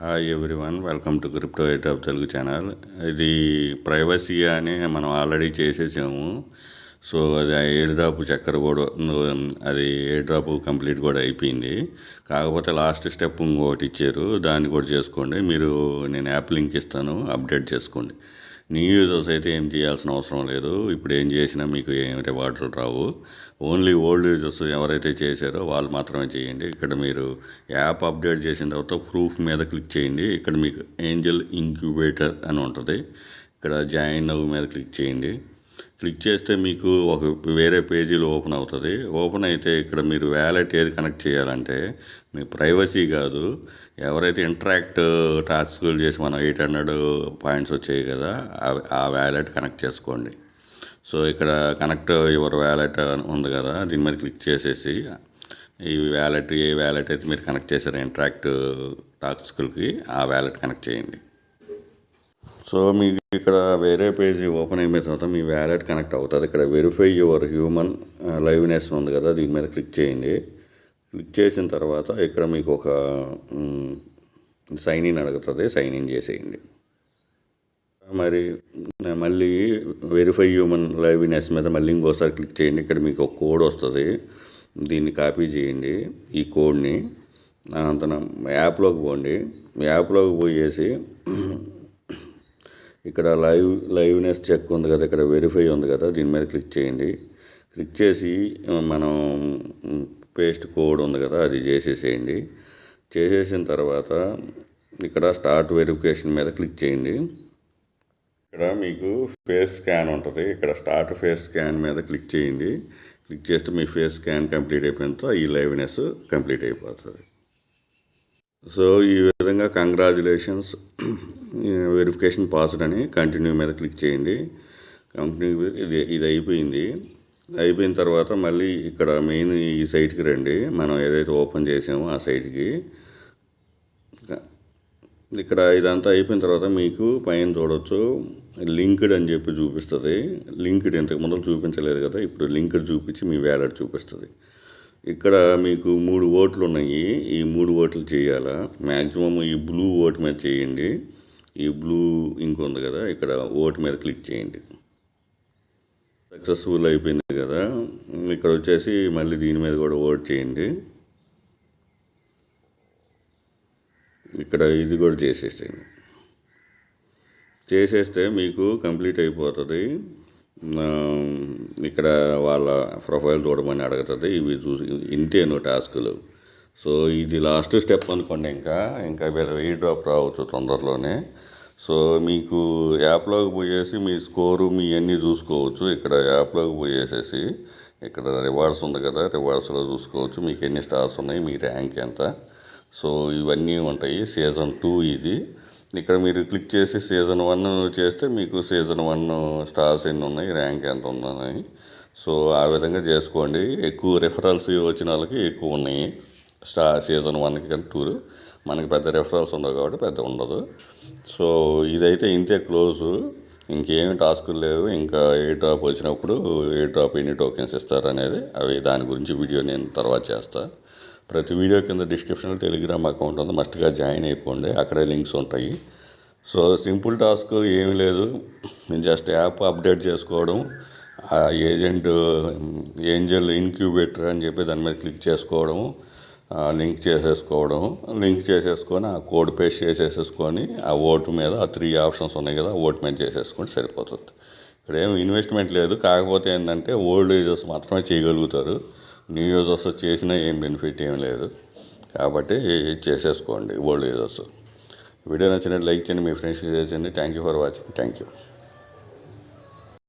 Hi everyone, welcome to crypto eight of Telugu channel. ఇది privacy అని మనం ఆల్రెడీ చేసేసాము. సో అది ఎయిర్ డ్రాప్ చక్కెర కూడా అది ఎయిర్ డ్రాప్ కంప్లీట్ కూడా అయిపోయింది. కాకపోతే లాస్ట్ స్టెప్ ఇంకోటి ఇచ్చారు, దాన్ని కూడా చేసుకోండి. నేను యాప్ లింక్ ఇస్తాను, అప్డేట్ చేసుకోండి. న్యూ యూజర్స్ అయితే ఏం చేయాల్సిన అవసరం లేదు. ఇప్పుడు ఏం చేసినా మీకు ఏం రివార్డులు రావు. ఓన్లీ ఓల్డ్ యూజర్స్ ఎవరైతే చేశారో వాళ్ళు మాత్రమే చేయండి. ఇక్కడ మీరు యాప్ అప్డేట్ చేసిన తర్వాత ప్రూఫ్ మీద క్లిక్ చేయండి. ఇక్కడ మీకు ఏంజల్ ఇంక్యుబేటర్ అని ఉంటుంది. ఇక్కడ జాయిన్ నవ్ మీద క్లిక్ చేయండి. క్లిక్ చేస్తే మీకు ఒక వేరే పేజీలో ఓపెన్ అవుతుంది. ఓపెన్ అయితే ఇక్కడ మీరు వ్యాలెట్ ఏది కనెక్ట్ చేయాలంటే, మీ ప్రైవసీ కాదు, ఎవరైతే ఇంటరాక్ట్ టాస్కులు చేసి మనం 800 పాయింట్స్ వచ్చాయి కదా, ఆ వ్యాలెట్ కనెక్ట్ చేసుకోండి. సో ఇక్కడ కనెక్ట్ యువర్ వ్యాలెట్ ఉంది కదా, దీని మీద క్లిక్ చేసేసి ఈ వ్యాలెట్ ఏ వ్యాలెట్ అయితే మీరు కనెక్ట్ చేశారో ఇంటరాక్ట్ టాస్కులకి ఆ వ్యాలెట్ కనెక్ట్ చేయండి. సో మీకు ఇక్కడ వేరే పేజీ ఓపెన్ అయిన తర్వాత మీ వ్యాలెట్ కనెక్ట్ అవుతుంది. ఇక్కడ వెరిఫై యువర్ హ్యూమన్ లైవ్నెస్ ఉంది కదా, దీని మీద క్లిక్ చేయండి. క్లిక్ చేసిన తర్వాత ఇక్కడ మీకు ఒక సైన్ ఇన్ అడుగుతుంది, సైన్ ఇన్ చేసేయండి. మళ్ళీ వెరిఫై హ్యూమన్ లైవ్నెస్ మీద మళ్ళీ ఇంకోసారి క్లిక్ చేయండి. ఇక్కడ మీకు ఒక కోడ్ వస్తుంది, దీన్ని కాపీ చేయండి. ఈ కోడ్ని యాప్లోకి పోండి. యాప్లోకి పోయేసి ఇక్కడ లైవ్నెస్ చెక్ ఉంది కదా, ఇక్కడ వెరిఫై ఉంది కదా, దీని మీద క్లిక్ చేయండి. క్లిక్ చేసి మనం పేస్ట్ కోడ్ ఉంది కదా, అది చేసేసేయండి. చేసేసిన తర్వాత ఇక్కడ స్టార్ట్ వెరిఫికేషన్ మీద క్లిక్ చేయండి. ఇక్కడ మీకు ఫేస్ స్కాన్ ఉంటుంది. ఇక్కడ స్టార్ట్ ఫేస్ స్కాన్ మీద క్లిక్ చేయండి. క్లిక్ చేస్తే మీ ఫేస్ స్కాన్ కంప్లీట్ అయిపోయినంత ఈ లైవ్నెస్ కంప్లీట్ అయిపోతుంది. సో ఈ విధంగా కంగ్రాచులేషన్స్, వెరిఫికేషన్ పాస్డ్ అని కంటిన్యూ మీద క్లిక్ చేయండి. ఇది అయిపోయింది. అయిపోయిన తర్వాత మళ్ళీ ఇక్కడ మెయిన్ ఈ సైట్కి రండి. మనం ఏదైతే ఓపెన్ చేసామో ఆ సైట్కి. ఇక్కడ ఇదంతా అయిపోయిన తర్వాత మీకు పైన చూడవచ్చు లింక్డ్ అని చెప్పి చూపిస్తుంది. లింక్డ్ ఇంతకు ముందు చూపించలేదు కదా, ఇప్పుడు లింక్డ్ చూపించి మీ వ్యాలెట్ చూపిస్తుంది. ఇక్కడ మీకు 3 ఓట్లు ఉన్నాయి. ఈ 3 ఓట్లు చేయాలా. మ్యాక్సిమం ఈ బ్లూ ఓటు మీద చేయండి. ఈ బ్లూ ఇంక్ ఉంది కదా, ఇక్కడ ఓటు మీద క్లిక్ చేయండి. సక్సెస్ఫుల్ అయిపోయింది కదా. ఇక్కడ వచ్చేసి మళ్ళీ దీని మీద కూడా ఓట్ చేయండి. ఇక్కడ ఇది కూడా చేసేస్తే మీకు కంప్లీట్ అయిపోతుంది. ఇక్కడ వాళ్ళ ప్రొఫైల్ చూడమని అడుగుతుంది. ఇవి చూసి ఇంతేను టాస్కులు. సో ఇది లాస్ట్ స్టెప్ అనుకోండి. ఇంకా ఎయిర్ డ్రాప్ రావచ్చు తొందరలోనే. సో మీకు యాప్లోకి పోయేసి మీ స్కోరు మీ అన్నీ చూసుకోవచ్చు. ఇక్కడ యాప్లోకి పోయేసేసి ఇక్కడ రివార్డ్స్ ఉంది కదా, రివార్డ్స్లో చూసుకోవచ్చు మీకు ఎన్ని స్టార్స్ ఉన్నాయి, మీ ర్యాంక్ ఎంత. సో ఇవన్నీ ఉంటాయి. సీజన్ 2 ఇది. ఇక్కడ మీరు క్లిక్ చేసి సీజన్ 1 చేస్తే మీకు సీజన్ 1 స్టార్స్ ఎన్ని ఉన్నాయి, ర్యాంక్ ఎంత ఉన్నాయి. సో ఆ విధంగా చేసుకోండి. ఎక్కువ రిఫరల్స్ వచ్చిన వాళ్ళకి ఎక్కువ ఉన్నాయి. సీజన్ 1కి కానీ 2 మనకి పెద్ద రిఫరల్స్ ఉండవు కాబట్టి పెద్ద ఉండదు. సో ఇదైతే ఇంతే క్లోజు. ఇంకేమి టాస్కులు లేవు. ఇంకా ఎయిర్ డ్రాప్ వచ్చినప్పుడు ఎయిర్ డ్రాప్ ఎన్ని టోకెన్స్ ఇస్తారనేది దాని గురించి వీడియో నేను తర్వాత చేస్తాను. ప్రతి వీడియో కింద డిస్క్రిప్షన్లో టెలిగ్రామ్ అకౌంట్ ఉంది, మస్ట్గా జాయిన్ అయిపోండి. అక్కడే లింక్స్ ఉంటాయి. సో సింపుల్ టాస్క్ ఏమీ లేదు. జస్ట్ యాప్ అప్డేట్ చేసుకోవడం, ఆ ఏంజల్ ఇంక్యుబేటర్ అని చెప్పి దాని మీద క్లిక్ చేసుకోవడం, లింక్ చేసేసుకొని ఆ కోడ్ పేస్ట్ చేసేసుకొని ఆ ఓటు మీద ఆ 3 ఆప్షన్స్ ఉన్నాయి కదా, ఓటు మీద చేసేసుకొని సరిపోతుంది. ఇక్కడ ఏమి ఇన్వెస్ట్మెంట్ లేదు. కాకపోతే ఏంటంటే ఓల్డ్ యూజర్స్ మాత్రమే చేయగలుగుతారు. న్యూ యూజర్స్ చేసినా ఏం బెనిఫిట్ ఏం లేదు. కాబట్టి చేసేసుకోండి ఓల్డ్ యూజర్స్. వీడియో నచ్చినట్టు లైక్ చేయండి, మీ ఫ్రెండ్స్కి షేర్ చేయండి. Thank you for watching. Thank you.